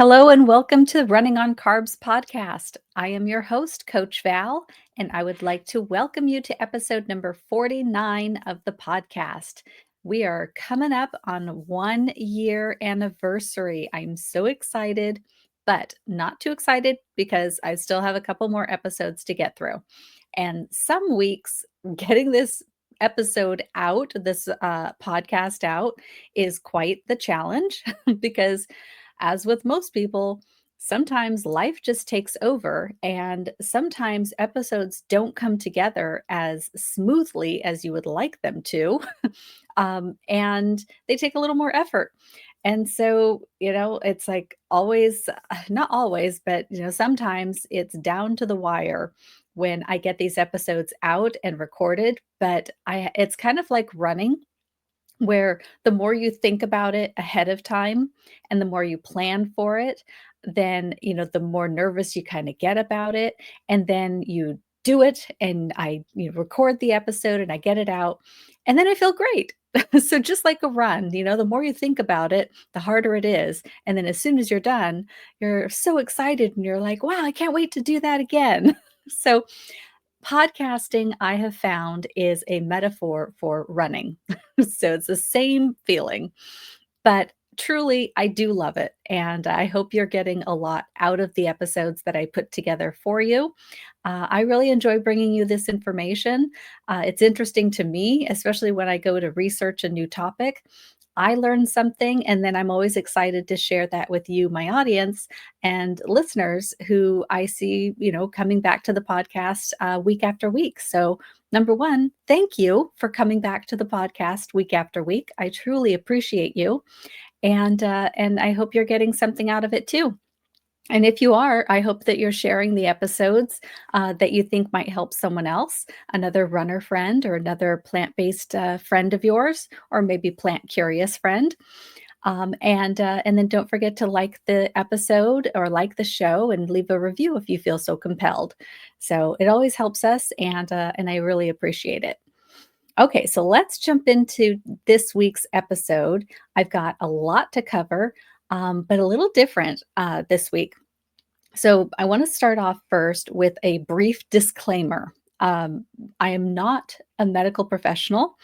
Hello and welcome to Running on Carbs podcast. I am your host, Coach Val, and I would like to welcome you to episode number 49 of the podcast. We are coming up on 1 year anniversary. I'm so excited, but not too excited because I still have a couple more episodes to get through. And some weeks getting this episode out, this podcast out, is quite the challenge because as with most people, sometimes life just takes over, and sometimes episodes don't come together as smoothly as you would like them to. And they take a little more effort. And so, it's like always, not always, but, sometimes it's down to the wire when I get these episodes out and recorded. But it's kind of like running where the more you think about it ahead of time and the more you plan for it, then, the more nervous you kind of get about it. And then you do it and record the episode and I get it out and then I feel great. So just like a run, the more you think about it, the harder it is. And then as soon as you're done, you're so excited and you're like, wow, I can't wait to do that again. So podcasting, I have found, is a metaphor for running. So it's the same feeling, but truly, I do love it. And I hope you're getting a lot out of the episodes that I put together for you. I really enjoy bringing you this information. It's interesting to me, especially when I go to research a new topic. I learn something, and then I'm always excited to share that with you, my audience, and listeners who I see, coming back to the podcast week after week. So, number one, thank you for coming back to the podcast week after week. I truly appreciate you, and I hope you're getting something out of it too. And if you are, I hope that you're sharing the episodes that you think might help someone else, another runner friend or another plant-based friend of yours, or maybe plant-curious friend. And then don't forget to like the episode or like the show and leave a review if you feel so compelled. So it always helps us, and I really appreciate it. Okay, so let's jump into this week's episode. I've got a lot to cover, but a little different this week. So I want to start off first with a brief disclaimer. Um, I am not a medical professional,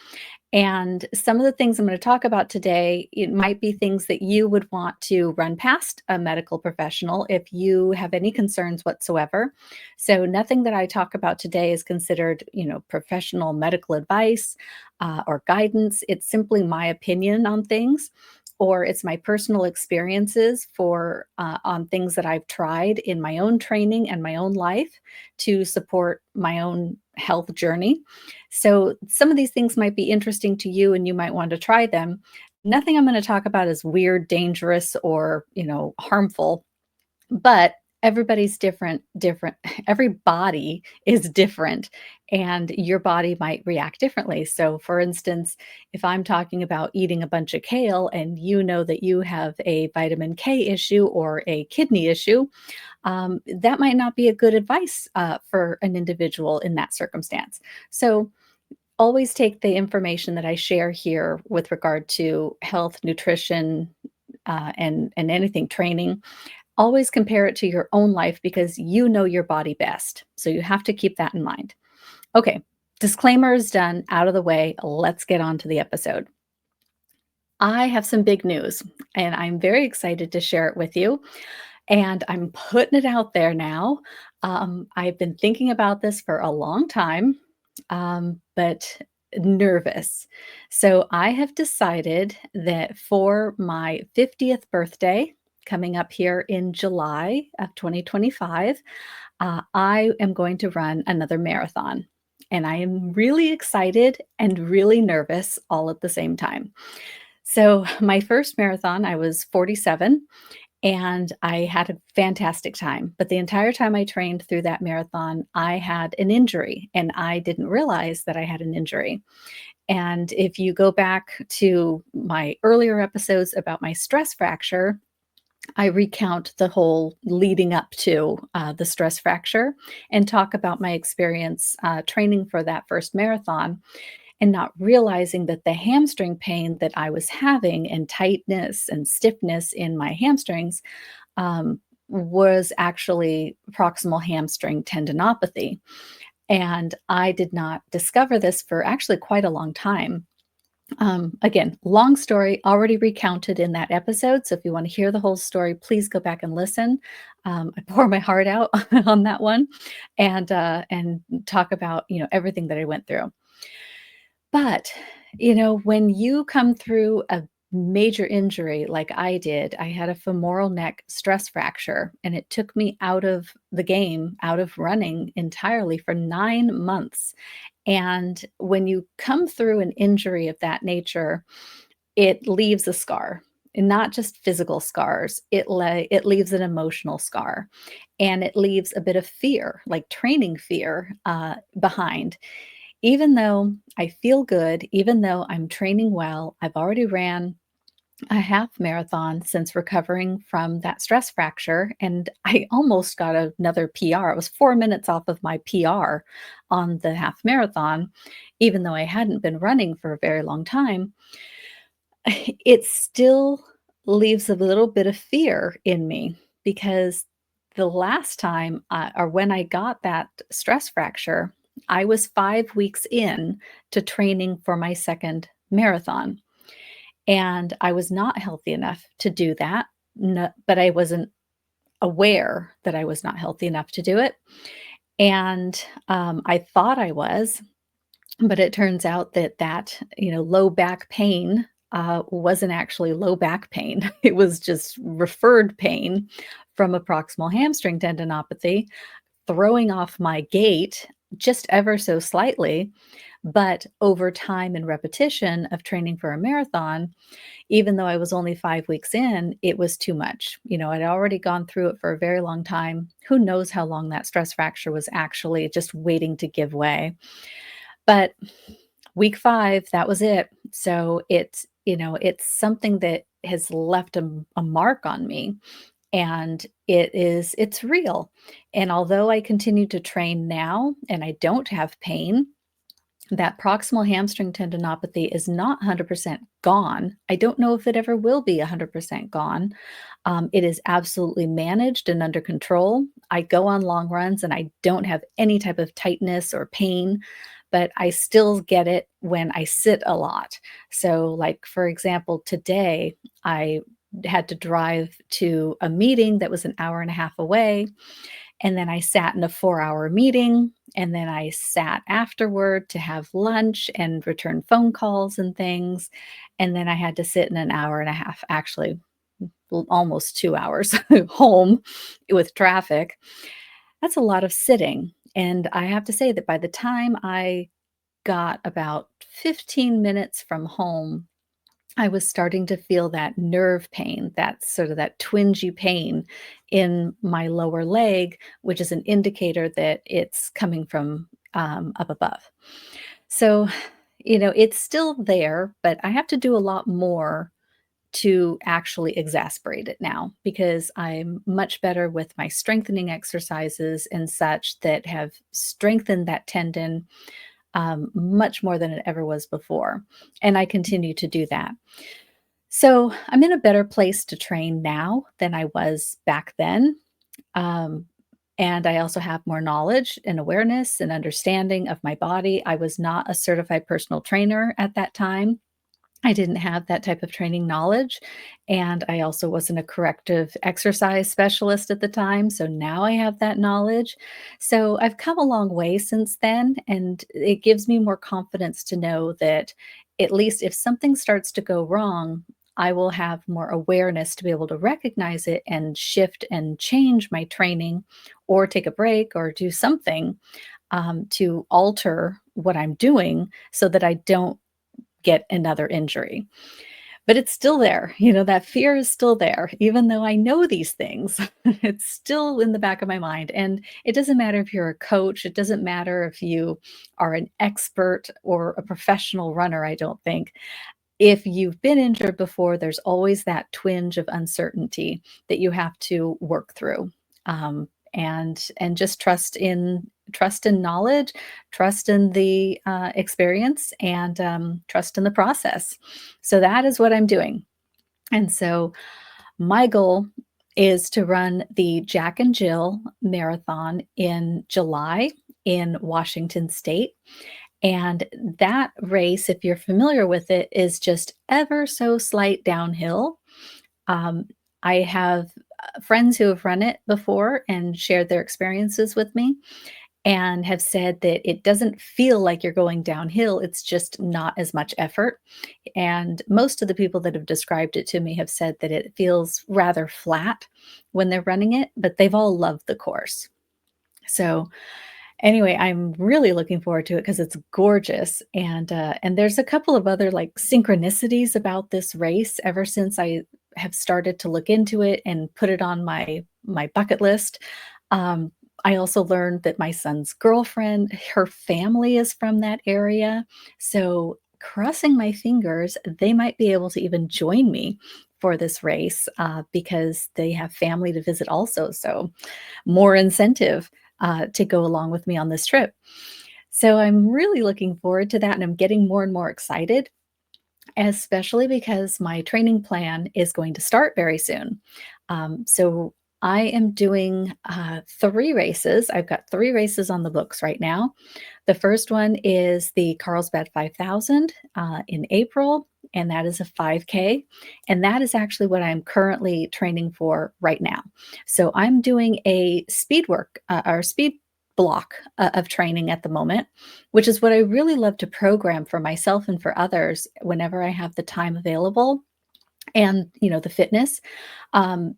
and some of the things I'm going to talk about today, it might be things that you would want to run past a medical professional if you have any concerns whatsoever. So nothing that I talk about today is considered, professional medical advice or guidance. It's simply my opinion on things, or it's my personal experiences for on things that I've tried in my own training and my own life to support my own health journey. So some of these things might be interesting to you and you might want to try them. Nothing I'm going to talk about is weird, dangerous, or, harmful, but everybody's different. Every body is different and your body might react differently. So for instance, if I'm talking about eating a bunch of kale and you know that you have a vitamin K issue or a kidney issue, that might not be a good advice for an individual in that circumstance. So always take the information that I share here with regard to health, nutrition, and anything training. Always compare it to your own life because you know your body best. So you have to keep that in mind. Okay, disclaimer is done, out of the way. Let's get on to the episode. I have some big news and I'm very excited to share it with you. And I'm putting it out there now. I've been thinking about this for a long time, but nervous. So I have decided that for my 50th birthday, coming up here in July of 2025, I am going to run another marathon. And I am really excited and really nervous all at the same time. So, my first marathon, I was 47 and I had a fantastic time. But the entire time I trained through that marathon, I had an injury and I didn't realize that I had an injury. And if you go back to my earlier episodes about my stress fracture, I recount the whole leading up to the stress fracture and talk about my experience training for that first marathon. and not realizing that the hamstring pain that I was having and tightness and stiffness in my hamstrings um, was actually proximal hamstring tendinopathy. And I did not discover this for actually quite a long time. Again, long story, already recounted in that episode. So if you want to hear the whole story, please go back and listen. I pour my heart out on that one, and talk about everything that I went through. But when you come through a major injury like I did, I had a femoral neck stress fracture, and it took me out of the game, out of running entirely for 9 months. And when you come through an injury of that nature, it leaves a scar, and not just physical scars. It leaves an emotional scar, and it leaves a bit of fear, like training fear, behind. Even though I feel good, even though I'm training well, I've already ran a half marathon since recovering from that stress fracture, and I almost got another PR. I was 4 minutes off of my PR on the half marathon, even though I hadn't been running for a very long time. It still leaves a little bit of fear in me because the last time, or when I got that stress fracture, I was 5 weeks in to training for my second marathon. And I was not healthy enough to do that, no, but I wasn't aware that I was not healthy enough to do it. And I thought I was, but it turns out that low back pain wasn't actually low back pain. It was just referred pain from a proximal hamstring tendinopathy, throwing off my gait just ever so slightly. But over time and repetition of training for a marathon, even though I was only 5 weeks in, it was too much. I'd already gone through it for a very long time. Who knows how long that stress fracture was actually just waiting to give way. But week 5, that was it. So it's something that has left a mark on me, and it's real. And although I continue to train now and I don't have pain, that proximal hamstring tendinopathy is not 100% gone. I don't know if it ever will be 100% gone. It is absolutely managed and under control. I go on long runs and I don't have any type of tightness or pain, but I still get it when I sit a lot. So, like, for example, today I had to drive to a meeting that was an hour and a half away. And then I sat in a 4-hour meeting, and then I sat afterward to have lunch and return phone calls and things. And then I had to sit in an hour and a half, actually, almost 2 hours home with traffic. That's a lot of sitting. And I have to say that by the time I got about 15 minutes from home, I was starting to feel that nerve pain, that sort of that twingy pain in my lower leg, which is an indicator that it's coming from up above. So, it's still there, but I have to do a lot more to actually exasperate it now, because I'm much better with my strengthening exercises and such that have strengthened that tendon much more than it ever was before. And I continue to do that. So I'm in a better place to train now than I was back then. Um, and I also have more knowledge and awareness and understanding of my body. I was not a certified personal trainer at that time. I didn't have that type of training knowledge. And I also wasn't a corrective exercise specialist at the time. So now I have that knowledge. So I've come a long way since then. And it gives me more confidence to know that at least if something starts to go wrong, I will have more awareness to be able to recognize it and shift and change my training, or take a break or do something to alter what I'm doing so that I don't get another injury. But it's still there. That fear is still there. Even though I know these things, it's still in the back of my mind. And it doesn't matter if you're a coach, it doesn't matter if you are an expert or a professional runner, I don't think. If you've been injured before, there's always that twinge of uncertainty that you have to work through. And just trust in trust in knowledge, trust in the experience, and trust in the process. So that is what I'm doing. And so my goal is to run the Jack and Jill Marathon in July in Washington State. And that race, if you're familiar with it, is just ever so slight downhill. Um, I have friends who have run it before and shared their experiences with me and have said that it doesn't feel like you're going downhill. It's just not as much effort. And most of the people that have described it to me have said that it feels rather flat when they're running it, but they've all loved the course. So anyway, I'm really looking forward to it because it's gorgeous, and there's a couple of other, like, synchronicities about this race ever since I have started to look into it and put it on my bucket list. Um, I also learned that my son's girlfriend, her family is from that area, so crossing my fingers, they might be able to even join me for this race, because they have family to visit also, so more incentive to go along with me on this trip. So I'm really looking forward to that, and I'm getting more and more excited, especially because my training plan is going to start very soon. So I am doing 3 races. I've got 3 races on the books right now. The first one is the Carlsbad 5000 in April, and that is a 5K. And that is actually what I'm currently training for right now. So I'm doing a speed work or speed block of training at the moment, which is what I really love to program for myself and for others whenever I have the time available and the fitness,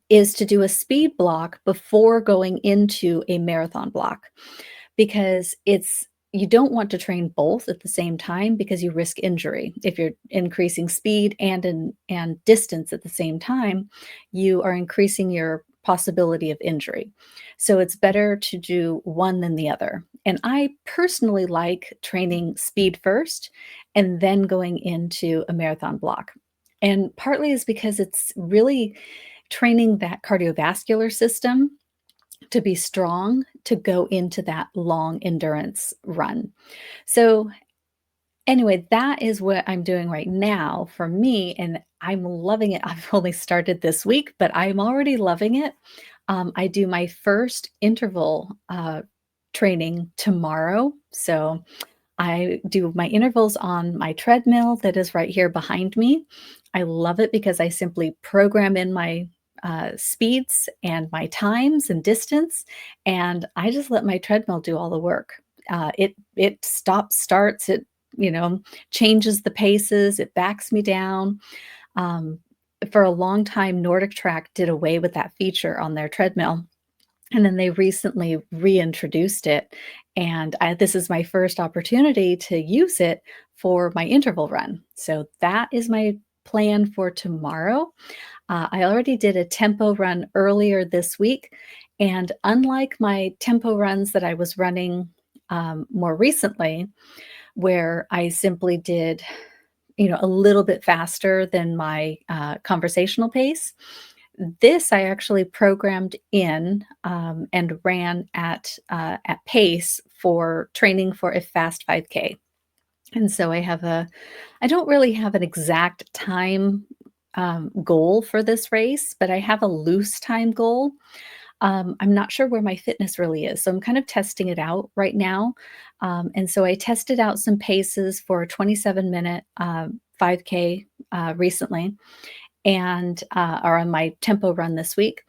is to do a speed block before going into a marathon block, because it's you don't want to train both at the same time because you risk injury. If you're increasing speed and distance at the same time, you are increasing your possibility of injury. So it's better to do one than the other. And I personally like training speed first and then going into a marathon block. And partly is because it's really training that cardiovascular system to be strong to go into that long endurance run. So, anyway, that is what I'm doing right now for me, and I'm loving it. I've only started this week, but I'm already loving it. I do my first interval training tomorrow. So, I do my intervals on my treadmill that is right here behind me. I love it because I simply program in my speeds and my times and distance, and I just let my treadmill do all the work. It stops, starts, it you know changes the paces, it backs me down. Um, for a long time, Nordic Track did away with that feature on their treadmill, and then they recently reintroduced it, and this is my first opportunity to use it for my interval run. So that is my plan for tomorrow. I already did a tempo run earlier this week, and unlike my tempo runs that I was running more recently, where I simply did, a little bit faster than my conversational pace, this I actually programmed in, and ran at pace for training for a fast 5K. And so I don't really have an exact time goal for this race, but I have a loose time goal. I'm not sure where my fitness really is, so I'm kind of testing it out right now. And so I tested out some paces for a 27-minute 5K recently, and or on my tempo run this week.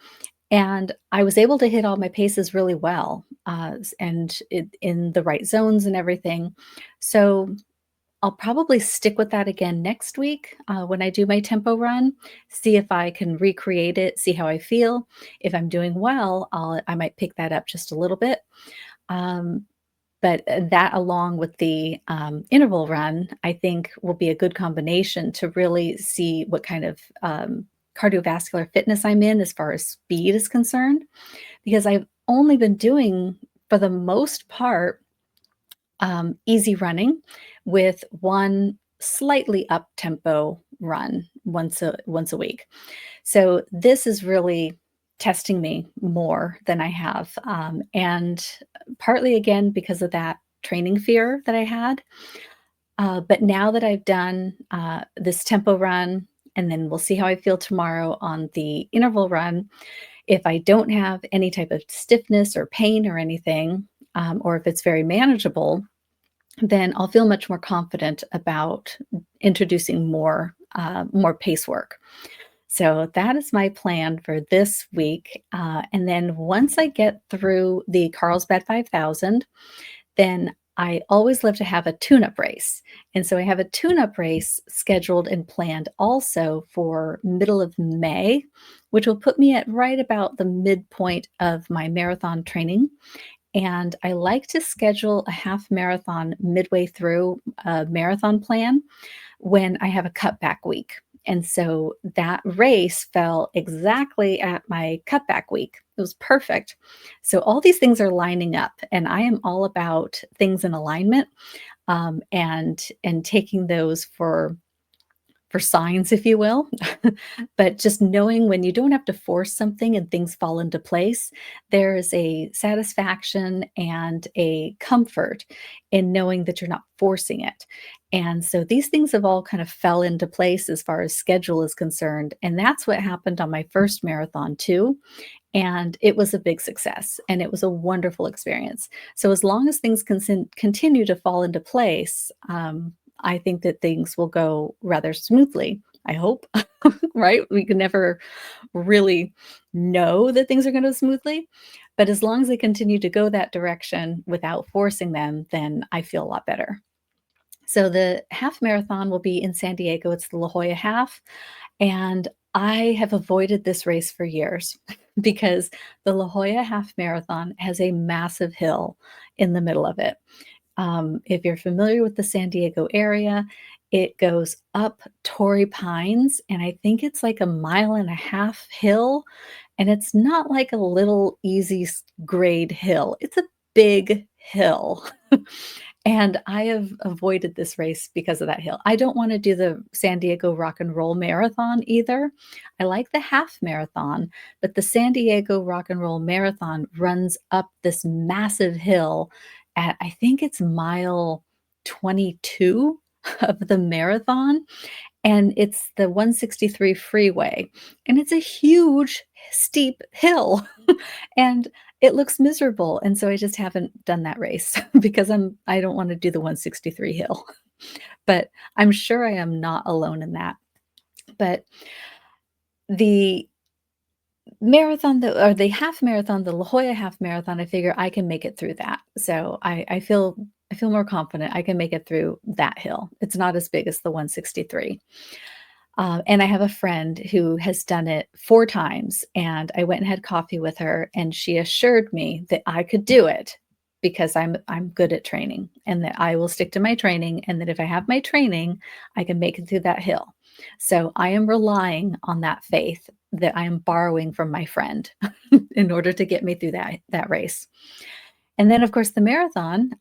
And I was able to hit all my paces really well, in the right zones and everything. So I'll probably stick with that again next week when I do my tempo run, see if I can recreate it, see how I feel. If I'm doing well, I might pick that up just a little bit. Um, but that, along with the interval run, I think will be a good combination to really see what kind of cardiovascular fitness I'm in as far as speed is concerned, because I've only been doing, for the most part, easy running with one slightly up tempo run once a week. So this is really testing me more than I have. And partly again because of that training fear that I had. But now that I've done this tempo run, and then we'll see how I feel tomorrow on the interval run. If I don't have any type of stiffness or pain or anything, or if it's very manageable, then I'll feel much more confident about introducing more pace work. So that is my plan for this week. And then once I get through the Carlsbad 5000, then I always love to have a tune-up race. And so I have a tune-up race scheduled and planned also for middle of May, which will put me at right about the midpoint of my marathon training. And I like to schedule a half marathon midway through a marathon plan when I have a cutback week. And so that race fell exactly at my cutback week. It was perfect. So all these things are lining up, and I am all about things in alignment, and taking those for signs, if you will. But just knowing when you don't have to force something and things fall into place, there is a satisfaction and a comfort in knowing that you're not forcing it. And so these things have all kind of fell into place as far as schedule is concerned. And that's what happened on my first marathon, too. And it was a big success and it was a wonderful experience. So, as long as things continue to fall into place, I think that things will go rather smoothly. I hope, right? We can never really know that things are going to go smoothly. But as long as they continue to go that direction without forcing them, then I feel a lot better. So the half marathon will be in San Diego. It's the La Jolla Half. And I have avoided this race for years because the La Jolla Half Marathon has a massive hill in the middle of it. If you're familiar with the San Diego area, it goes up Torrey Pines, and I think it's like a mile and a half hill. And it's not like a little easy grade hill, it's a big hill. And I have avoided this race because of that hill. I don't want to do the San Diego Rock and Roll Marathon either. I like the half marathon, but the San Diego Rock and Roll Marathon runs up this massive hill at, I think it's mile 22 of the marathon. And it's the 163 freeway. And it's a huge, steep hill. And it looks miserable. And so I just haven't done that race because I don't want to do the 163 hill. But I'm sure I am not alone in that. But the the half marathon, the La Jolla half marathon, I figure I can make it through that. So I feel more confident I can make it through that hill. It's not as big as the 163. And I have a friend who has done it 4 times, and I went and had coffee with her, and she assured me that I could do it because I'm good at training, and that I will stick to my training, and that if I have my training, I can make it through that hill. So I am relying on that faith that I am borrowing from my friend in order to get me through that race. And then, of course, the marathon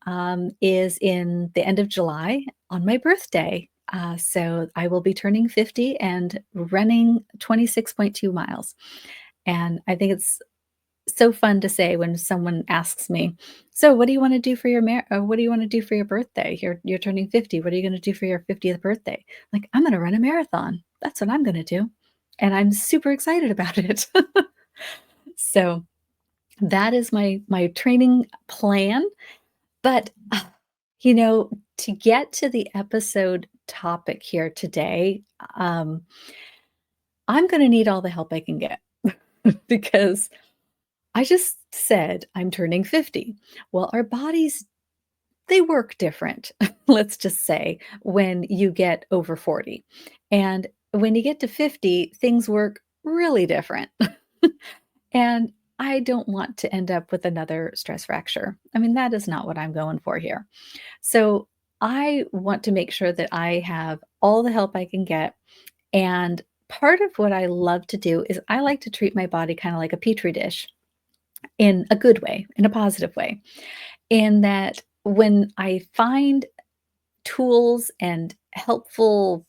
is in the end of July on my birthday. So I will be turning 50 and running 26.2 miles. And I think it's so fun to say when someone asks me, "So, what do you want to do for your what do you want to do for your birthday? You're turning 50. What are you going to do for your 50th birthday?" Like, I'm going to run a marathon. That's what I'm going to do. And I'm super excited about it. So that is my training plan. But to get to the episode topic here today, I'm going to need all the help I can get because I just said I'm turning 50. Well, our bodies, they work different, let's just say, when you get over 40. And when you get to 50, things work really different. And I don't want to end up with another stress fracture. I mean, that is not what I'm going for here. So I want to make sure that I have all the help I can get. And part of what I love to do is I like to treat my body kind of like a petri dish in a good way, in a positive way. In that when I find tools and helpful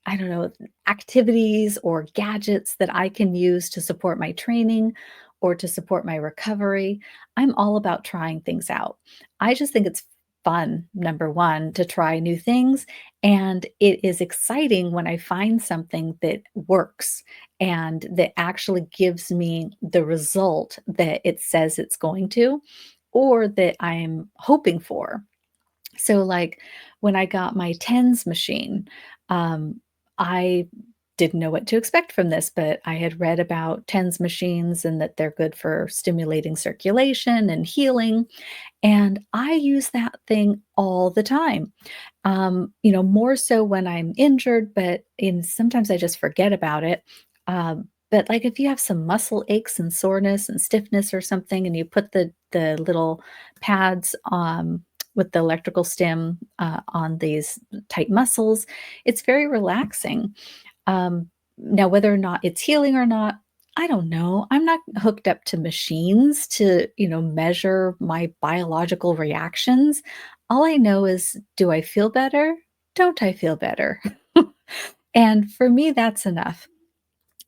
I don't know, activities or gadgets that I can use to support my training or to support my recovery. I'm all about trying things out. I just think it's fun, number one, to try new things. And it is exciting when I find something that works and that actually gives me the result that it says it's going to, or that I'm hoping for. So, like, when I got my TENS machine, I didn't know what to expect from this, but I had read about TENS machines and that they're good for stimulating circulation and healing. And I use that thing all the time. More so when I'm injured, but in sometimes I just forget about it. But like if you have some muscle aches and soreness and stiffness or something, and you put the little pads with the electrical stim on these tight muscles, it's very relaxing. Now, whether or not it's healing or not, I don't know. I'm not hooked up to machines to, measure my biological reactions. All I know is, do I feel better? Don't I feel better? And for me, that's enough.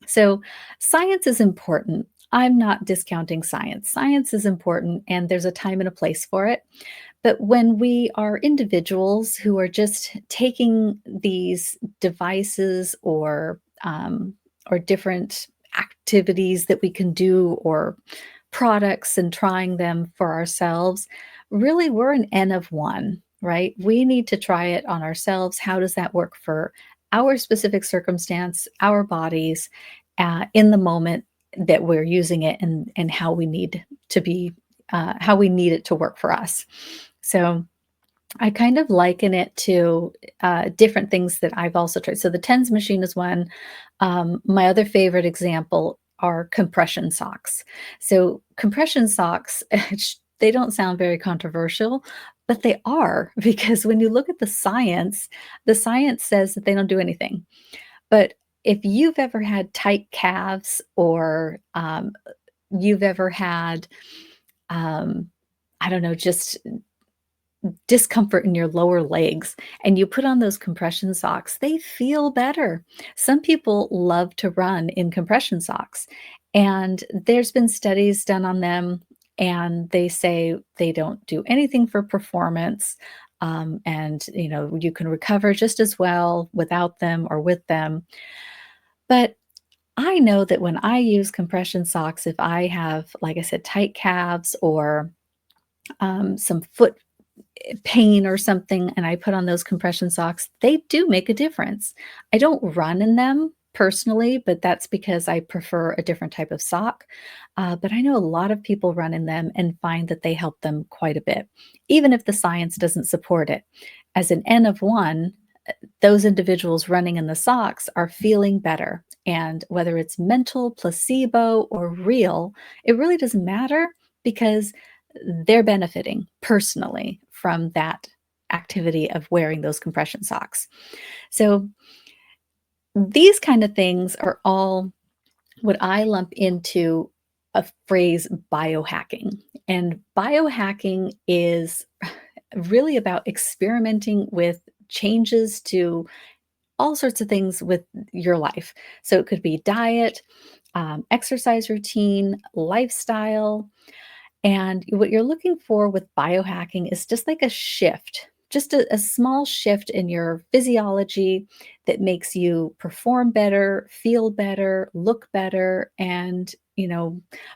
So, science is important. I'm not discounting science. Science is important, and there's a time and a place for it. But when we are individuals who are just taking these devices or different activities that we can do or products and trying them for ourselves, really we're an N of one, right? We need to try it on ourselves. How does that work for our specific circumstance, our bodies, in the moment that we're using it, and how we need to be, how we need it to work for us. So I kind of liken it to different things that I've also tried. So the TENS machine is one. My other favorite example are compression socks. So compression socks, they don't sound very controversial, but they are because when you look at the science says that they don't do anything. But if you've ever had tight calves or you've ever had, um, I don't know, just discomfort in your lower legs and you put on those compression socks, they feel better. Some people love to run in compression socks, and there's been studies done on them, and they say they don't do anything for performance. And you can recover just as well without them or with them. But I know that when I use compression socks, if I have, like I said, tight calves or some foot pain or something and I put on those compression socks, they do make a difference. I don't run in them personally, but that's because I prefer a different type of sock. But I know a lot of people run in them and find that they help them quite a bit, even if the science doesn't support it. As an N of one, those individuals running in the socks are feeling better. And whether it's mental, placebo, or real, it really doesn't matter because they're benefiting personally from that activity of wearing those compression socks. So these kind of things are all what I lump into a phrase biohacking. And biohacking is really about experimenting with changes to all sorts of things with your life. So it could be diet, exercise routine, lifestyle, and what you're looking for with biohacking is just like a shift, just a small shift in your physiology that makes you perform better, feel better, look better, and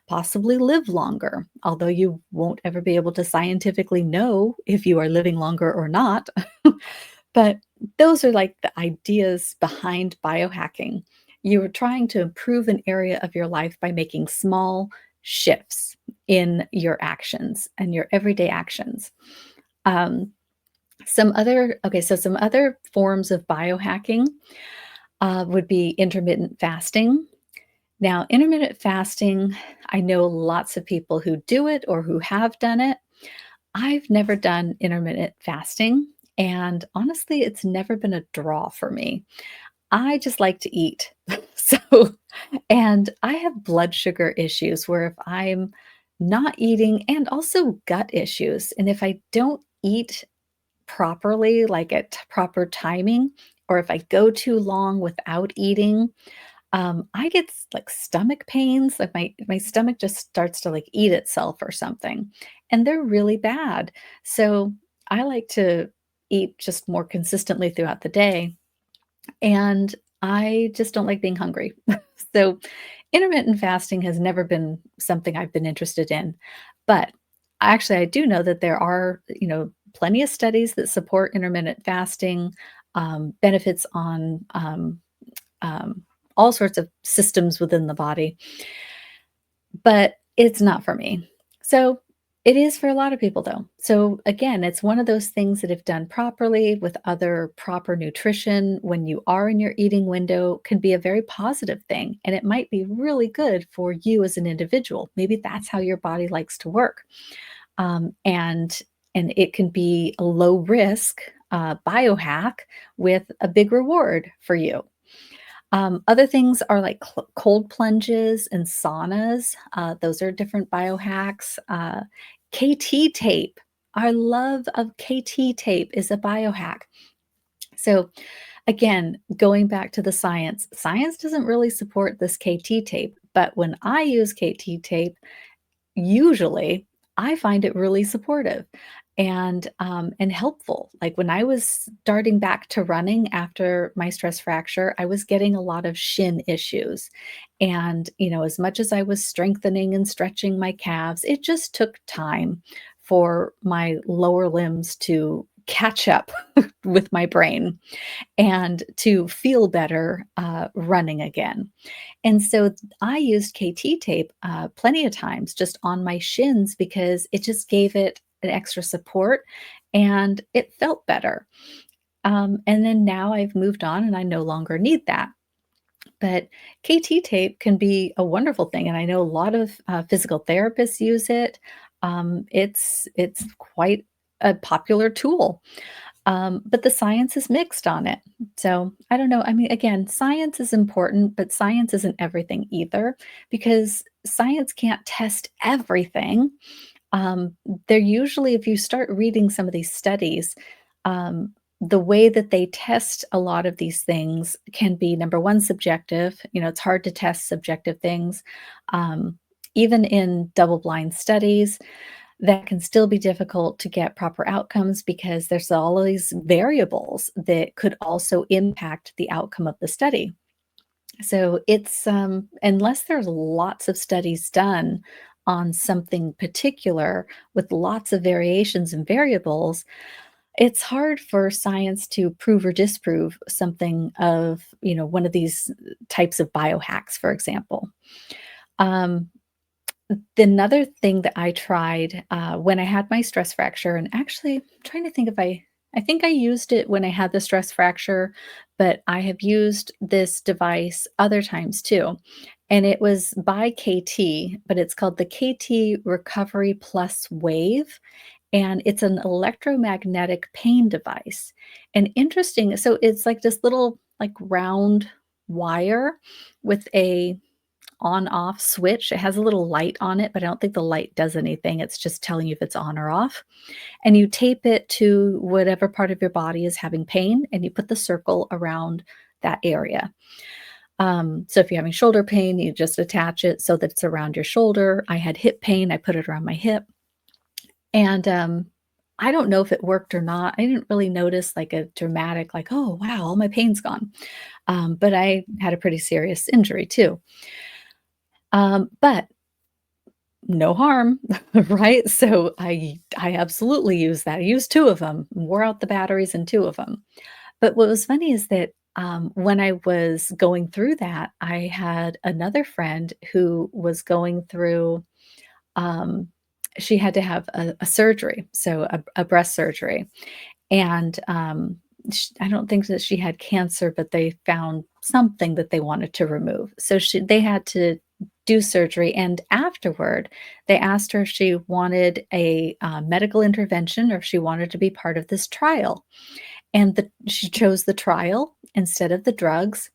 possibly live longer. Although you won't ever be able to scientifically know if you are living longer or not. But those are like the ideas behind biohacking. You're trying to improve an area of your life by making small shifts in your actions and your everyday actions. Um, some other forms of biohacking would be intermittent fasting. Now, intermittent fasting, I know lots of people who do it or who have done it. I've never done intermittent fasting, and honestly, it's never been a draw for me. I just like to eat. So, and I have blood sugar issues where if I'm not eating, and also gut issues, and if I don't eat properly, like at proper timing, or if I go too long without eating, I get like stomach pains, like my stomach just starts to like eat itself or something, and they're really bad. So I like to eat just more consistently throughout the day, and I just don't like being hungry. So intermittent fasting has never been something I've been interested in, but actually I do know that there are, plenty of studies that support intermittent fasting, benefits on um, all sorts of systems within the body, but it's not for me. So it is for a lot of people, though. So again, it's one of those things that, if done properly with other proper nutrition, when you are in your eating window, can be a very positive thing. And it might be really good for you as an individual. Maybe that's how your body likes to work. Um, and and it can be a low risk biohack with a big reward for you. Other things are like cold plunges and saunas. Those are different biohacks. KT tape. Our love of KT tape is a biohack. So, again, going back to the science, science doesn't really support this KT tape. But when I use KT tape, usually I find it really supportive and helpful. Like when I was starting back to running after my stress fracture, I was getting a lot of shin issues. And, as much as I was strengthening and stretching my calves, it just took time for my lower limbs to catch up with my brain and to feel better running again. And so I used KT tape plenty of times just on my shins because it just gave it an extra support and it felt better. And then now I've moved on and I no longer need that. But KT tape can be a wonderful thing, and I know a lot of physical therapists use it. It's quite a popular tool. But the science is mixed on it. So I don't know. I mean, again, science is important, but science isn't everything either because science can't test everything. Um, they're usually, if you start reading some of these studies, um, the way that they test a lot of these things can be number one, subjective. It's hard to test subjective things. Um, Even in double blind studies, that can still be difficult to get proper outcomes because there's all of these variables that could also impact the outcome of the study. So it's unless there's lots of studies done on something particular with lots of variations and variables, it's hard for science to prove or disprove something of, one of these types of biohacks, for example. Um, Another thing that I tried, when I had my stress fracture, and actually I'm trying to think if I think I used it when I had the stress fracture, but I have used this device other times too. And it was by KT, but it's called the KT Recovery Plus Wave, and it's an electromagnetic pain device. And interesting, so it's like this little like round wire with a on-off switch. It has a little light on it, but I don't think the light does anything. It's just telling you if it's on or off. And you tape it to whatever part of your body is having pain, and you put the circle around that area. So if you're having shoulder pain, you just attach it so that it's around your shoulder. I had hip pain, I put it around my hip. And I don't know if it worked or not. I didn't really notice like a dramatic, like, oh, wow, all my pain's gone. But I had a pretty serious injury too. But no harm, right? So I absolutely used that. I used 2 of them, wore out the batteries in 2 of them. But what was funny is that, when I was going through that, I had another friend who was going through, um she had to have a surgery, so a breast surgery, and, I don't think that she had cancer, but they found something that they wanted to remove. So they had to do surgery, and afterward, they asked her if she wanted a, medical intervention or if she wanted to be part of this trial, and she chose the trial instead of the drugs,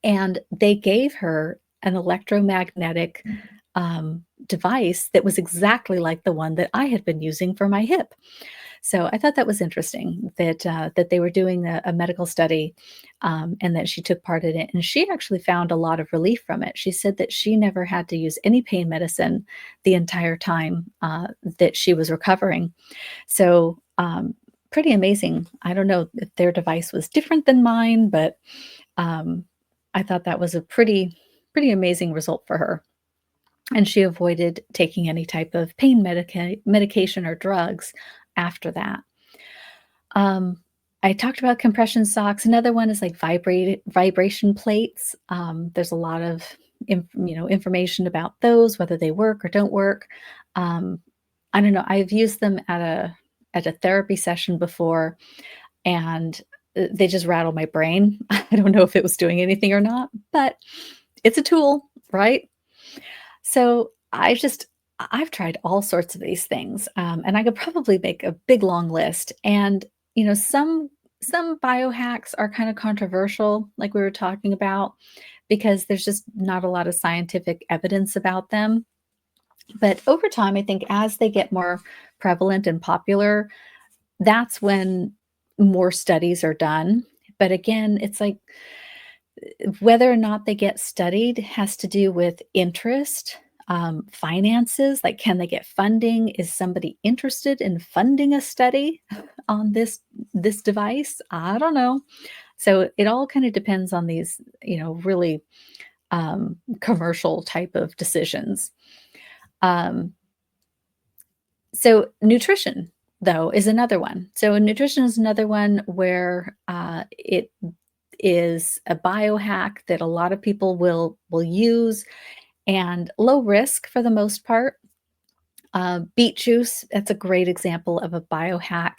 and they gave her an electromagnetic, device that was exactly like the one that I had been using for my hip. So I thought that was interesting that they were doing a medical study, and that she took part in it, and she actually found a lot of relief from it. She said that she never had to use any pain medicine the entire time that she was recovering. So pretty amazing. I don't know if their device was different than mine, but um, I thought that was a pretty amazing result for her. And she avoided taking any type of pain medication or drugs after that. Um, I talked about compression socks. Another one is like vibration plates. There's a lot of information about those, whether they work or don't work. Um, I don't know. I've used them at a therapy session before, and they just rattle my brain. I don't know if it was doing anything or not, but it's a tool, right? So I've tried all sorts of these things, and I could probably make a big long list. And some biohacks are kind of controversial, like we were talking about, because there's just not a lot of scientific evidence about them. But over time, I think as they get more prevalent and popular, that's when more studies are done. But again, it's like whether or not they get studied has to do with interest, finances, like can they get funding? Is somebody interested in funding a study on this device? I don't know. So it all kind of depends on these, really commercial type of decisions. Um, so nutrition, though, is another one. So nutrition is another one where it is a biohack that a lot of people will use, and low risk for the most part. Beet juice, that's a great example of a biohack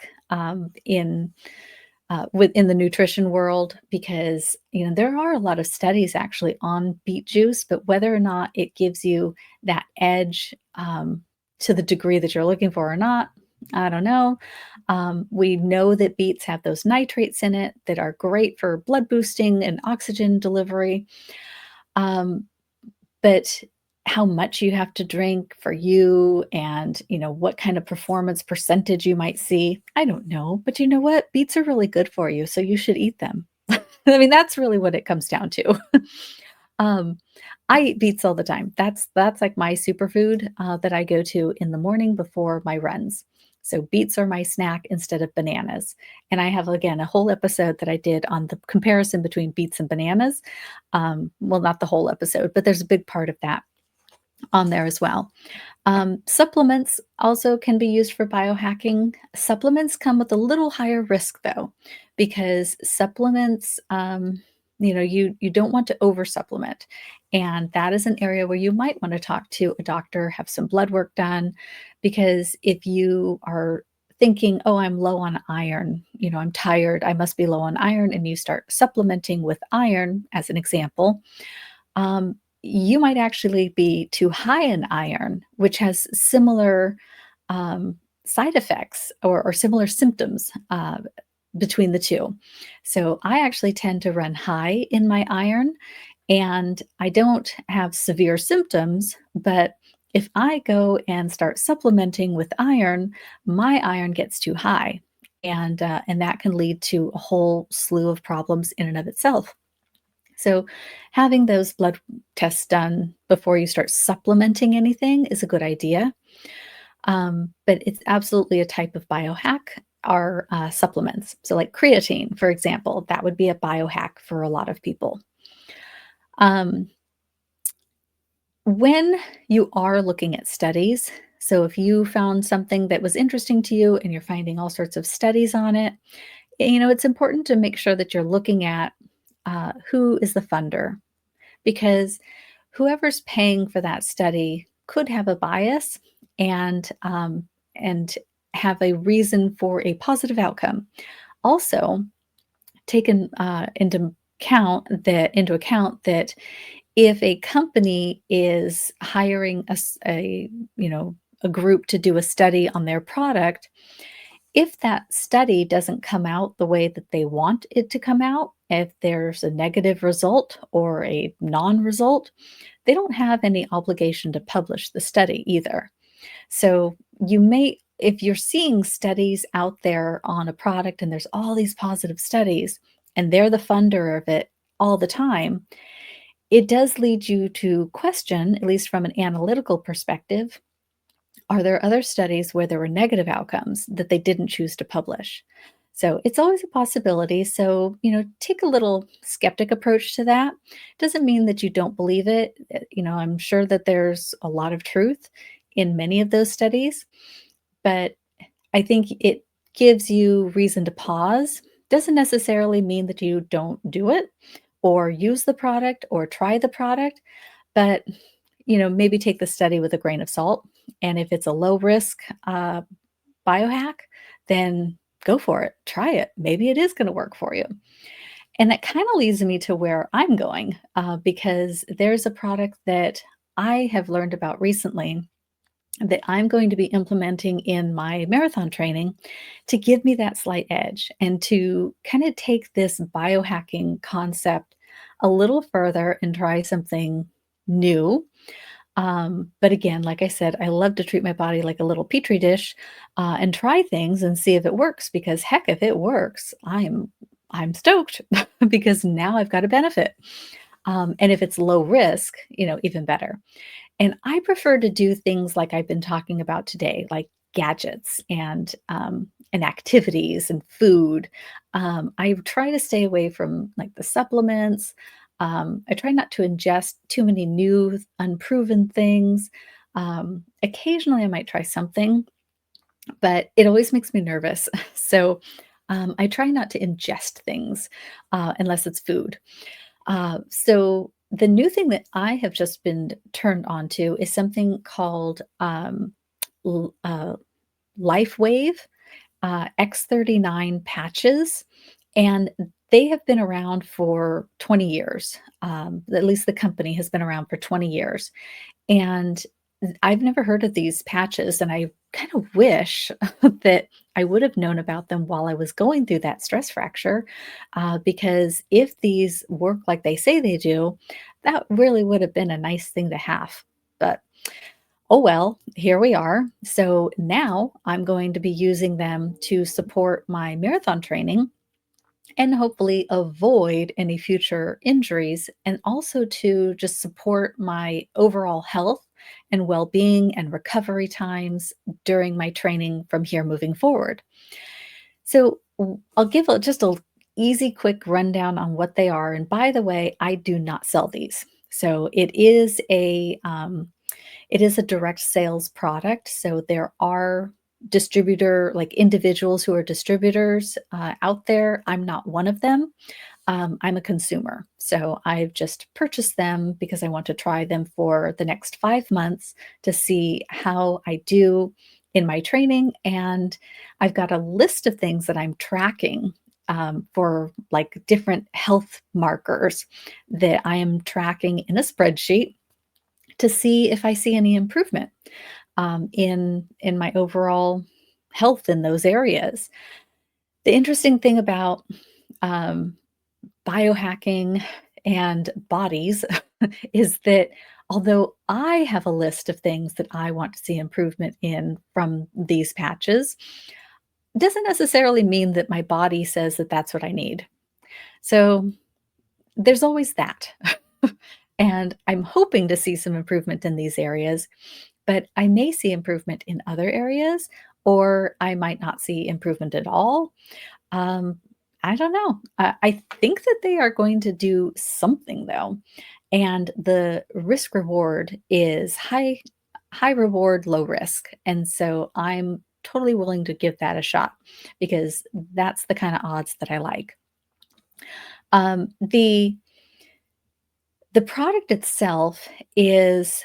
within the nutrition world, because there are a lot of studies actually on beet juice, but whether or not it gives you that edge to the degree that you're looking for or not, I don't know. We know that beets have those nitrates in it that are great for blood boosting and oxygen delivery. Um, but how much you have to drink for you, and what kind of performance percentage you might see, I don't know. But you know what? Beets are really good for you, so you should eat them. I mean, that's really what it comes down to. um, I eat beets all the time. That's like my superfood that I go to in the morning before my runs. So beets are my snack instead of bananas. And I have, again, a whole episode that I did on the comparison between beets and bananas. Well, not the whole episode, but there's a big part of that on there as well. Supplements also can be used for biohacking. Supplements come with a little higher risk, though, because supplements, you don't want to over supplement, and that is an area where you might want to talk to a doctor, have some blood work done, because if you are thinking, oh, I'm low on iron, I'm tired, I must be low on iron, and you start supplementing with iron, as an example, you might actually be too high in iron, which has similar side effects or similar symptoms between the two. So I actually tend to run high in my iron, and I don't have severe symptoms, but if I go and start supplementing with iron, my iron gets too high, and that can lead to a whole slew of problems in and of itself. So, having those blood tests done before you start supplementing anything is a good idea. But it's absolutely a type of biohack, are supplements. So, like creatine, for example, that would be a biohack for a lot of people. Um, when you are looking at studies, so if you found something that was interesting to you and you're finding all sorts of studies on it, it's important to make sure that you're looking at who is the funder, because whoever's paying for that study could have a bias, and have a reason for a positive outcome. Also, taken into account that if a company is hiring a group to do a study on their product, If that study doesn't come out the way that they want it to come out, if there's a negative result or a non result, they don't have any obligation to publish the study either. So you may, if you're seeing studies out there on a product and there's all these positive studies and they're the funder of it all the time, it does lead you to question, at least from an analytical perspective, are there other studies where there were negative outcomes that they didn't choose to publish? So it's always a possibility. So, take a little skeptic approach to that. Doesn't mean that you don't believe it. I'm sure that there's a lot of truth in many of those studies, but I think it gives you reason to pause. Doesn't necessarily mean that you don't do it or use the product or try the product, but maybe take the study with a grain of salt. And if it's a low risk biohack, then go for it. Try it. Maybe it is going to work for you. And that kind of leads me to where I'm going because there's a product that I have learned about recently that I'm going to be implementing in my marathon training to give me that slight edge and to kind of take this biohacking concept a little further and try something new. But again, like I said, I love to treat my body like a little petri dish and try things and see if it works. Because heck, if it works, I'm stoked because now I've got a benefit. And if it's low risk, even better. And I prefer to do things like I've been talking about today, like gadgets and activities and food. I try to stay away from like the supplements. I try not to ingest too many new, unproven things. Occasionally, I might try something, but it always makes me nervous. So I try not to ingest things unless it's food. So the new thing that I have just been turned on to is something called L- uh, Lifewave X39 patches. And they have been around for 20 years. At least the company has been around for 20 years. And I've never heard of these patches. And I kind of wish that I would have known about them while I was going through that stress fracture. Because if these work like they say they do, that really would have been a nice thing to have. But oh well, here we are. So now I'm going to be using them to support my marathon training and hopefully avoid any future injuries, and also to just support my overall health and well being and recovery times during my training from here moving forward. So I'll give just a easy, quick rundown on what they are. And by the way, I do not sell these. So it is a direct sales product. So there are distributor, like individuals who are distributors out there. I'm not one of them. I'm a consumer. So I've just purchased them because I want to try them for the next 5 months to see how I do in my training. And I've got a list of things that I'm tracking for like different health markers that I am tracking in a spreadsheet to see if I see any improvement in my overall health in those areas. The interesting thing about um, biohacking and bodies is that although I have a list of things that I want to see improvement in from these patches, doesn't necessarily mean that my body says that that's what I need. So there's always that. And I'm hoping to see some improvement in these areas, but I may see improvement in other areas, or I might not see improvement at all. Um, I don't know. I think that they are going to do something though, and the risk reward is high reward, low risk, and so I'm totally willing to give that a shot because that's the kind of odds that I like. The product itself is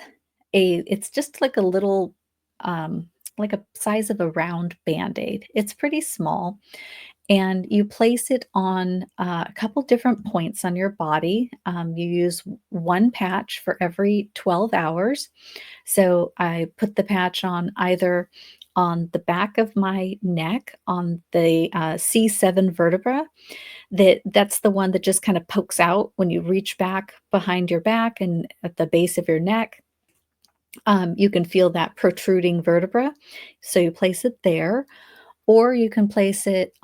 it's just like a little, like a size of a round Band-Aid. It's pretty small, and you place it on a couple different points on your body. You use one patch for every 12 hours. So I put the patch on either on the back of my neck, on the C7 vertebra. That's the one that just kind of pokes out when you reach back behind your back and at the base of your neck. You can feel that protruding vertebra. So you place it there, or you can place it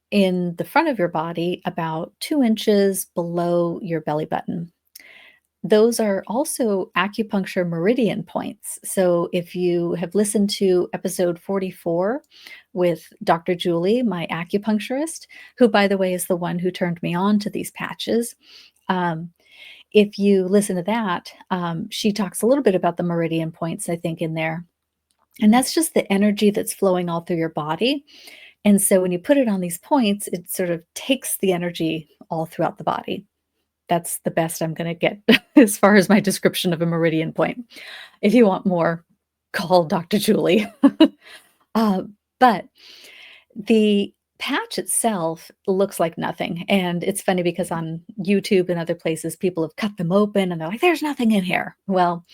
in the front of your body about 2 inches below your belly button. Those are also acupuncture meridian points. So if you have listened to episode 44 with Dr. Julie, my acupuncturist, who, by the way, is the one who turned me on to these patches, um, if you listen to that, she talks a little bit about the meridian points, I think, in there. And that's just the energy that's flowing all through your body. And so when you put it on these points, it sort of takes the energy all throughout the body. That's the best I'm gonna get as far as my description of a meridian point. If you want more, call Dr. Julie. Uh, but the patch itself looks like nothing, and it's funny because on YouTube and other places, people have cut them open and they're like, "There's nothing in here." Well,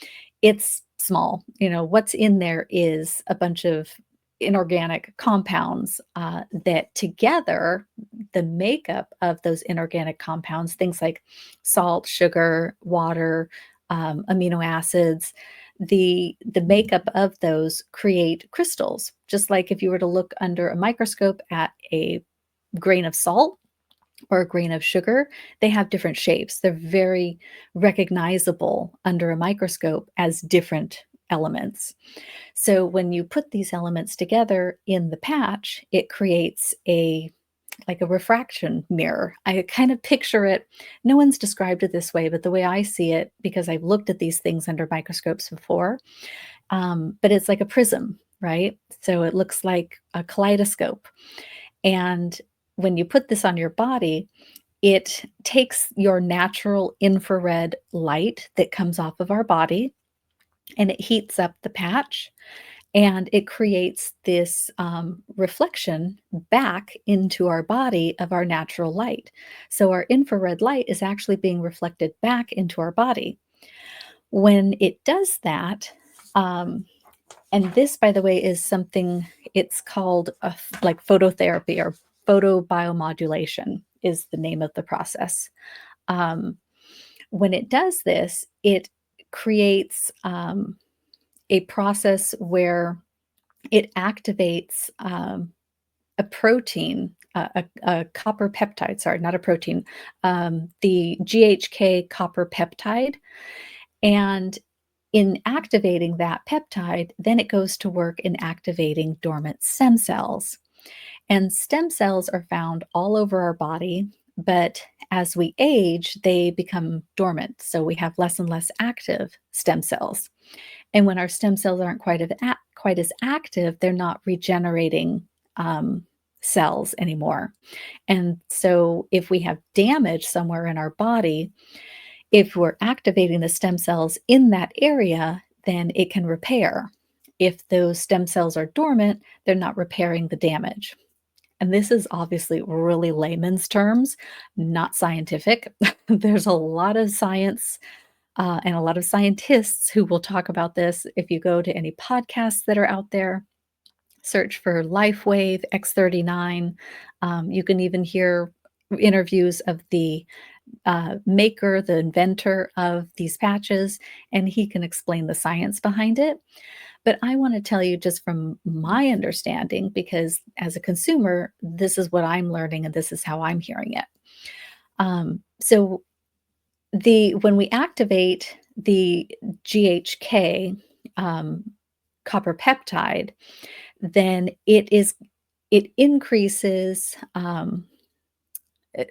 it's small. What's in there is a bunch of inorganic compounds, that together, the makeup of those inorganic compounds, things like salt, sugar, water, amino acids, the makeup of those create crystals. Just like if you were to look under a microscope at a grain of salt or a grain of sugar, they have different shapes. They're very recognizable under a microscope as different elements. So when you put these elements together in the patch, it creates like a refraction mirror. I kind of picture it. No one's described it this way, but the way I see it, because I've looked at these things under microscopes before, but it's like a prism, right? So it looks like a kaleidoscope. And when you put this on your body, it takes your natural infrared light that comes off of our body and it heats up the patch and it creates this reflection back into our body of our natural light. So our infrared light is actually being reflected back into our body. When it does that, and this, by the way, is something, it's called like phototherapy or photobiomodulation is the name of the process. Um, when it does this, it creates a process where it activates a protein, a copper peptide, sorry, not a protein, the GHK copper peptide. And in activating that peptide, then it goes to work in activating dormant stem cells. And stem cells are found all over our body, but as we age, they become dormant. So we have less and less active stem cells. And when our stem cells aren't quite as active, they're not regenerating cells anymore. And so if we have damage somewhere in our body, if we're activating the stem cells in that area, then it can repair. If those stem cells are dormant, they're not repairing the damage. And this is obviously really layman's terms, not scientific. There's a lot of science and a lot of scientists who will talk about this. If you go to any podcasts that are out there, search for Lifewave X39. You can even hear interviews of the maker, the inventor of these patches, and he can explain the science behind it. But I want to tell you just from my understanding, because as a consumer, this is what I'm learning and this is how I'm hearing it. So when we activate the GHK copper peptide, then it increases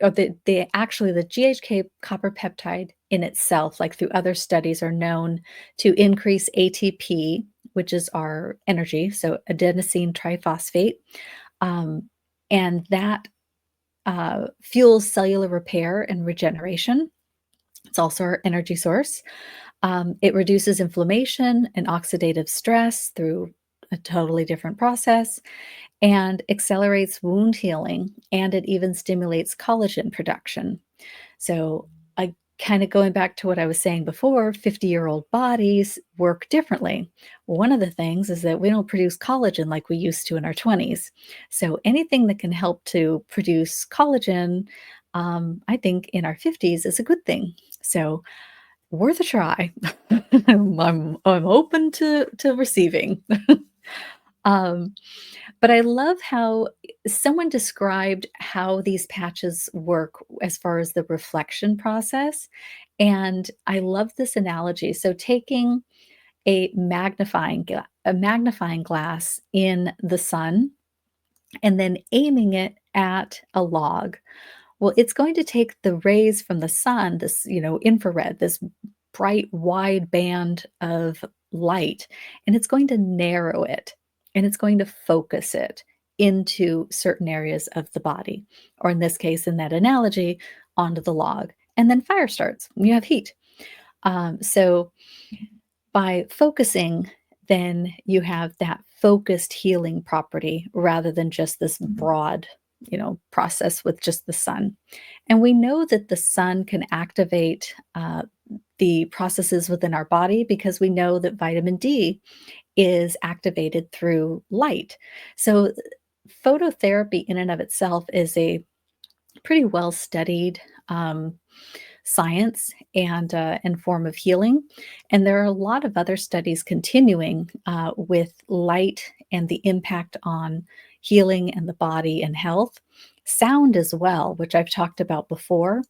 or actually the GHK copper peptide in itself, like through other studies, are known to increase ATP, which is our energy, so adenosine triphosphate, and that fuels cellular repair and regeneration. It's also our energy source. It reduces inflammation and oxidative stress through a totally different process and accelerates wound healing, and it even stimulates collagen production. So kind of going back to what I was saying before, 50-year-old bodies work differently. One of the things is that we don't produce collagen like we used to in our 20s. So anything that can help to produce collagen, I think in our 50s is a good thing. So worth a try. I'm open to receiving. um, but I love how someone described how these patches work as far as the reflection process, and I love this analogy. So taking a magnifying glass in the sun and then aiming it at a log. Well, it's going to take the rays from the sun, this, infrared, this bright, wide band of light, and it's going to narrow it and it's going to focus it into certain areas of the body, or in this case, in that analogy, onto the log. And then fire starts. You have heat. So by focusing, then you have that focused healing property rather than just this broad, process with just the sun. And we know that the sun can activate the processes within our body because we know that vitamin D is activated through light. So, phototherapy in and of itself is a pretty well studied science and form of healing. And there are a lot of other studies continuing with light and the impact on healing and the body and health. Sound as well, which I've talked about before,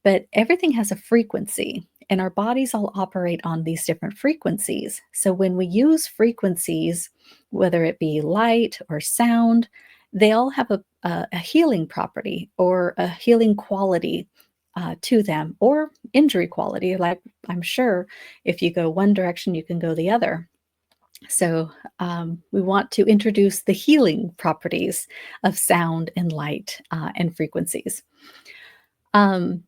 but everything has a frequency, and our bodies all operate on these different frequencies. So when we use frequencies, whether it be light or sound, they all have a healing property or a healing quality to them, or injury quality. Like, I'm sure if you go one direction, you can go the other. So we want to introduce the healing properties of sound and light and frequencies. Um,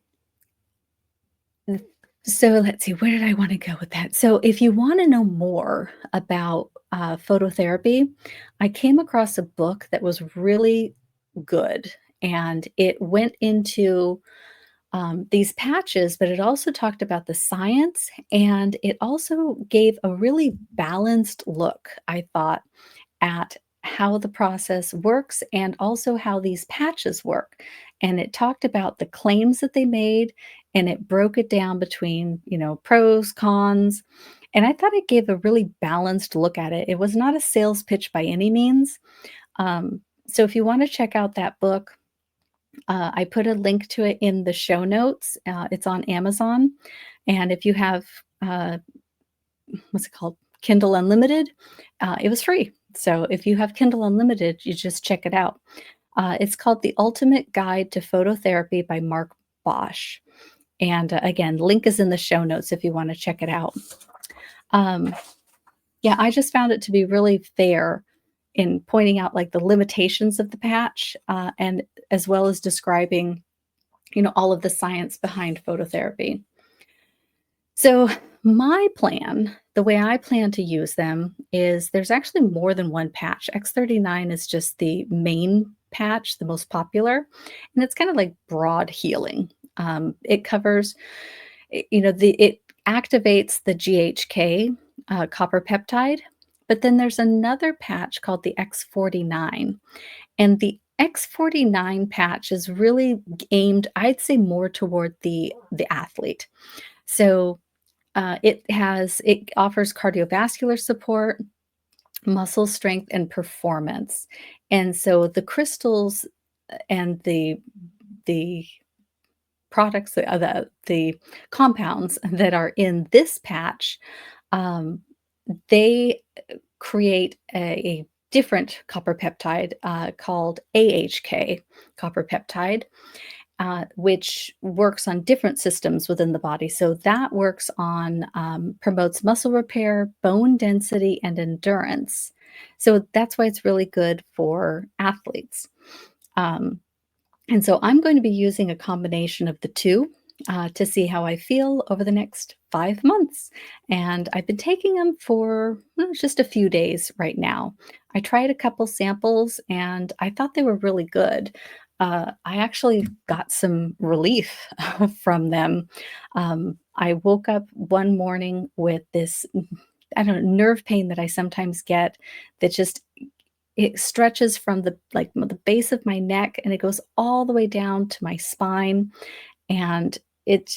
So let's see, where did I want to go with that? So, if you want to know more about phototherapy, I came across a book that was really good, and it went into these patches, but it also talked about the science, and it also gave a really balanced look, I thought, at how the process works and also how these patches work. And it talked about the claims that they made, and it broke it down between, pros, cons. And I thought it gave a really balanced look at it. It was not a sales pitch by any means. So if you want to check out that book, I put a link to it in the show notes. It's on Amazon. And if you have, what's it called? Kindle Unlimited, it was free. So if you have Kindle Unlimited, you just check it out. It's called The Ultimate Guide to Phototherapy by Mark Bosch. And again, link is in the show notes if you want to check it out. Yeah, I just found it to be really fair in pointing out like the limitations of the patch, and as well as describing, all of the science behind phototherapy. So, my plan, the way I plan to use them is there's actually more than one patch. X39 is just the main patch, the most popular, and it's kind of like broad healing. It covers, it activates the GHK copper peptide, but then there's another patch called the X49, and the X49 patch is really aimed, I'd say, more toward the athlete. So it offers cardiovascular support, muscle strength, and performance. And so the crystals and the products, the compounds that are in this patch, um, they create a different copper peptide called AHK copper peptide, which works on different systems within the body. So that works on, promotes muscle repair, bone density, and endurance. So that's why it's really good for athletes. Um, and so I'm going to be using a combination of the two to see how I feel over the next 5 months. And I've been taking them for just a few days right now. I tried a couple samples and I thought they were really good. I actually got some relief from them. I woke up one morning with this, I don't know, nerve pain that I sometimes get that just it stretches from the base of my neck and it goes all the way down to my spine. And it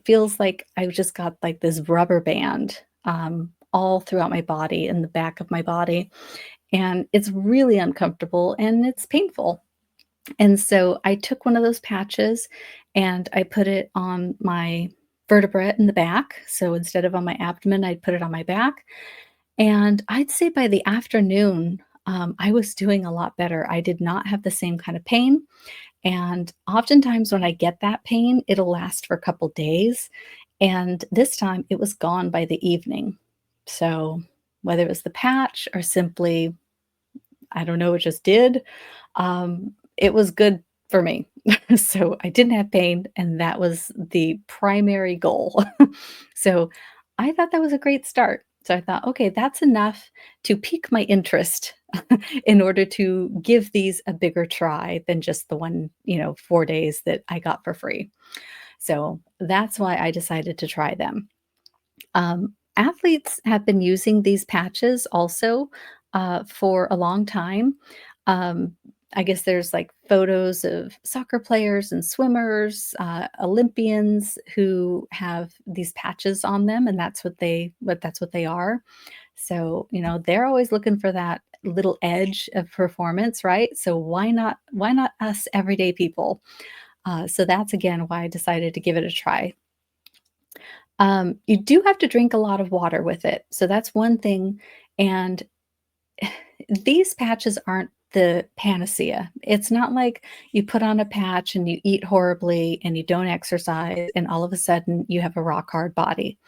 feels like I've just got like this rubber band all throughout my body in the back of my body. And it's really uncomfortable and it's painful. And so I took one of those patches and I put it on my vertebrae in the back. So instead of on my abdomen, I'd put it on my back. And I'd say by the afternoon, I was doing a lot better. I did not have the same kind of pain. And oftentimes, when I get that pain, it'll last for a couple days. And this time, it was gone by the evening. So, whether it was the patch or simply, I don't know, it just did, it was good for me. So, I didn't have pain, and that was the primary goal. So, I thought that was a great start. So, I thought, okay, that's enough to pique my interest in order to give these a bigger try than just the one, 4 days that I got for free. So, that's why I decided to try them. Athletes have been using these patches also for a long time. Um, I guess there's like photos of soccer players and swimmers, Olympians who have these patches on them, and that's what they are. So they're always looking for that little edge of performance, right? So why not us everyday people? So that's again why I decided to give it a try. You do have to drink a lot of water with it. So that's one thing. And these patches aren't the panacea. It's not like you put on a patch and you eat horribly and you don't exercise and all of a sudden you have a rock hard body.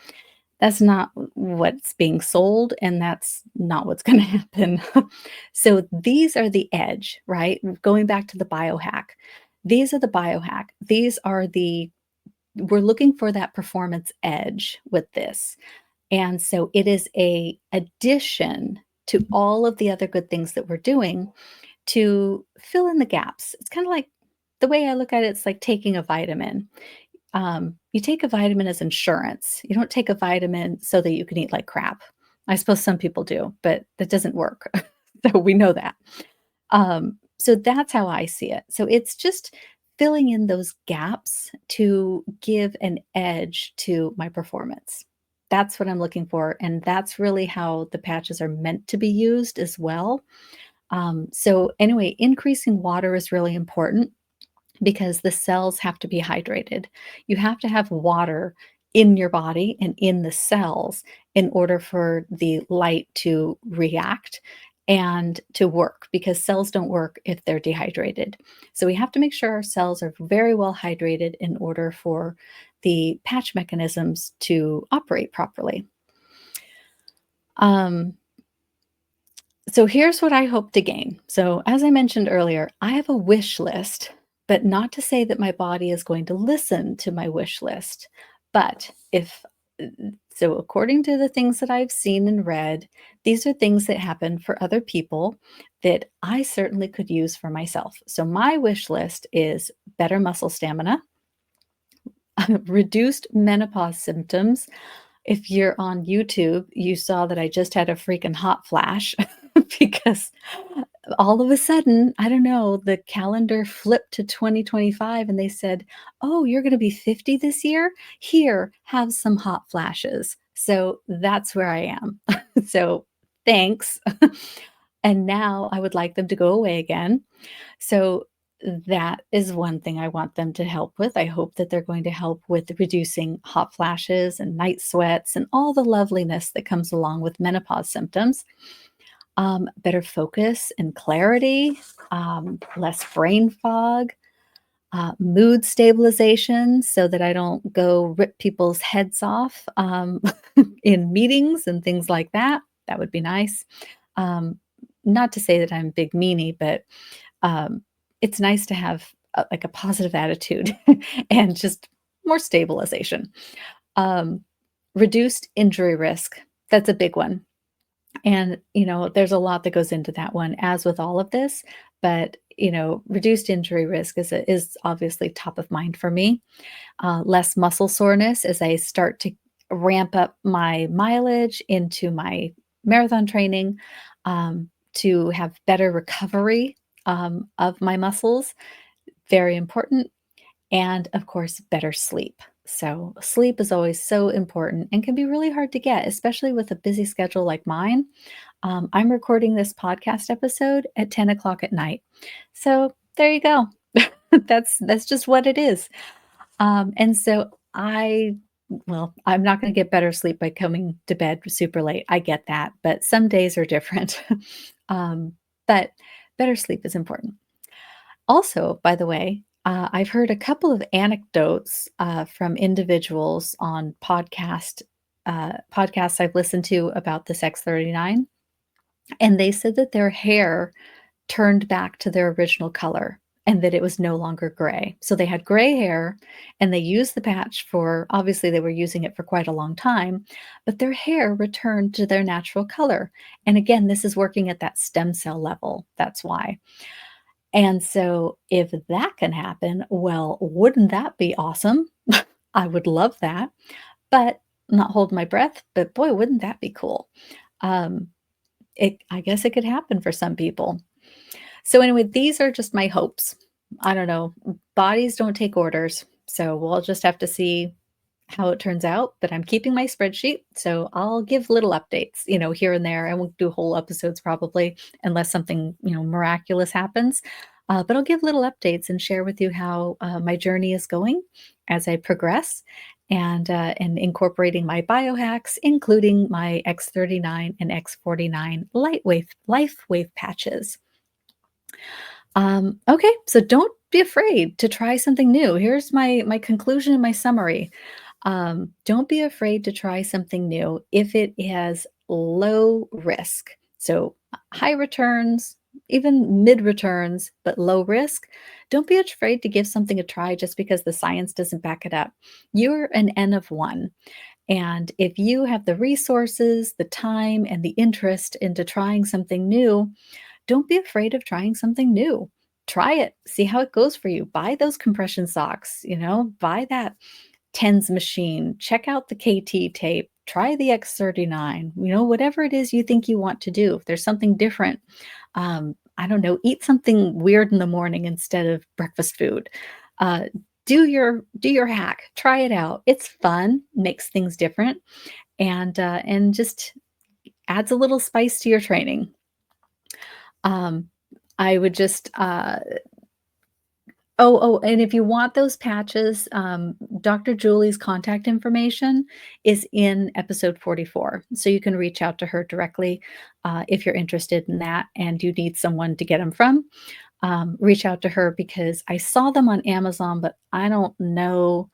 That's not what's being sold and that's not what's going to happen. So these are the edge, right? Going back to the biohack. These are the biohack. These are the we're looking for that performance edge with this. And so it is a addition to all of the other good things that we're doing to fill in the gaps. It's kind of like the way I look at it, it's like taking a vitamin. You take a vitamin as insurance. You don't take a vitamin so that you can eat like crap. I suppose some people do, but that doesn't work. So we know that. So that's how I see it. So it's just filling in those gaps to give an edge to my performance. That's what I'm looking for. And that's really how the patches are meant to be used as well. So, anyway, increasing water is really important because the cells have to be hydrated. You have to have water in your body and in the cells in order for the light to react and to work because cells don't work if they're dehydrated. So we have to make sure our cells are very well hydrated in order for the patch mechanisms to operate properly. Um, so here's what I hope to gain. So, as I mentioned earlier, I have a wish list, but not to say that my body is going to listen to my wish list. But if so, according to the things that I've seen and read, these are things that happen for other people that I certainly could use for myself. So, my wish list is better muscle stamina, reduced menopause symptoms. If you're on YouTube, you saw that I just had a freaking hot flash because all of a sudden, I don't know, the calendar flipped to 2025 and they said, "Oh, you're going to be 50 this year? Here, have some hot flashes." So that's where I am. So thanks. And now I would like them to go away again. So that is one thing I want them to help with. I hope that they're going to help with reducing hot flashes and night sweats and all the loveliness that comes along with menopause symptoms. Better focus and clarity, less brain fog, mood stabilization so that I don't go rip people's heads off in meetings and things like that. That would be nice. Um, Not to say that I'm a big meanie, but um, it's nice to have like a positive attitude and just more stabilization. Um, Reduced injury risk. That's a big one. And, there's a lot that goes into that one, as with all of this. But reduced injury risk is obviously top of mind for me. Less muscle soreness as I start to ramp up my mileage into my marathon training, to have better recovery of my muscles, very important. And of course, better sleep. So, sleep is always so important and can be really hard to get, especially with a busy schedule like mine. I'm recording this podcast episode at 10 o'clock at night. So, there you go. That's just what it is. And so I'm not going to get better sleep by coming to bed super late. I get that, but some days are different. um, but better sleep is important. Also, by the way, I've heard a couple of anecdotes from individuals on podcasts I've listened to about this X39, and they said that their hair turned back to their original color and that it was no longer gray. So they had gray hair and they used the patch for, obviously, they were using it for quite a long time, but their hair returned to their natural color. And again, this is working at that stem cell level. That's why. And so if that can happen, well, wouldn't that be awesome? I would love that, but not hold my breath, but boy, wouldn't that be cool? Um, I guess it could happen for some people. So anyway, these are just my hopes. I don't know. Bodies don't take orders. So we'll just have to see how it turns out, but I'm keeping my spreadsheet. So I'll give little updates, here and there. I won't do whole episodes probably unless something, miraculous happens. But I'll give little updates and share with you how my journey is going as I progress and incorporating my biohacks, including my X39 and X49 Lifewave patches. Okay, so don't be afraid to try something new. Here's my conclusion and my summary. Don't be afraid to try something new if it has low risk. So high returns, even mid returns, but low risk. Don't be afraid to give something a try just because the science doesn't back it up. You're an N of one. And if you have the resources, the time, and the interest into trying something new, don't be afraid of trying something new. Try it, see how it goes for you. Buy those compression socks, buy that TENS machine, check out the KT tape, try the X39, whatever it is you think you want to do. If there's something different, I don't know, eat something weird in the morning instead of breakfast food. Do your hack, try it out. It's fun, makes things different, and just adds a little spice to your training. I would just and if you want those patches, Dr. Julie's contact information is in episode 44. So you can reach out to her directly if you're interested in that and you need someone to get them from. Reach out to her because I saw them on Amazon, but I don't know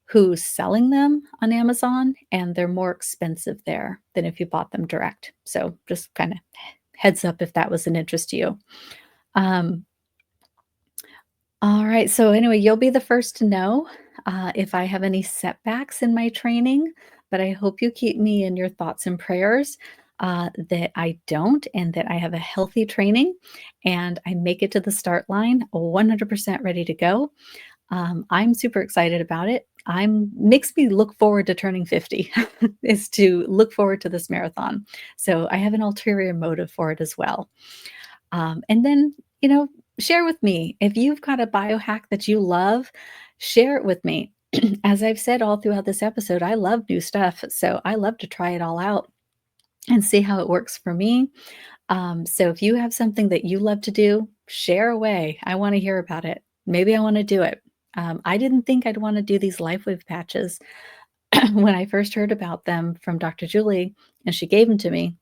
who's selling them on Amazon, and they're more expensive there than if you bought them direct. So just kind of heads up if that was an interest to you. All right. So anyway, you'll be the first to know if I have any setbacks in my training, but I hope you keep me in your thoughts and prayers that I don't and that I have a healthy training and I make it to the start line 100% ready to go. I'm super excited about it. Makes me look forward to turning 50 is to look forward to this marathon. So I have an ulterior motive for it as well. And then, share with me if you've got a biohack that you love, share it with me. As I've said all throughout this episode, I love new stuff. So I love to try it all out and see how it works for me. So if you have something that you love to do, share away. I want to hear about it. Maybe I want to do it. I didn't think I'd want to do these LifeWave patches when I first heard about them from Dr. Julie and she gave them to me.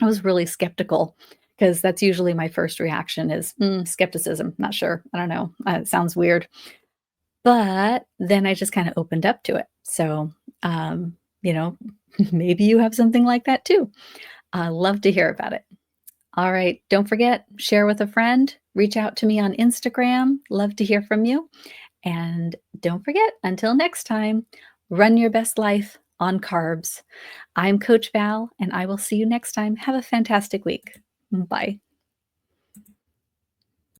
I was really skeptical because that's usually my first reaction is skepticism. Not sure. I don't know. It sounds weird. But then I just kind of opened up to it. So, you know, maybe you have something like that too. I love to hear about it. All right. Don't forget, share with a friend, reach out to me on Instagram. Love to hear from you. And don't forget, until next time, run your best life on carbs. I'm Coach Val, and I will see you next time. Have a fantastic week. Bye.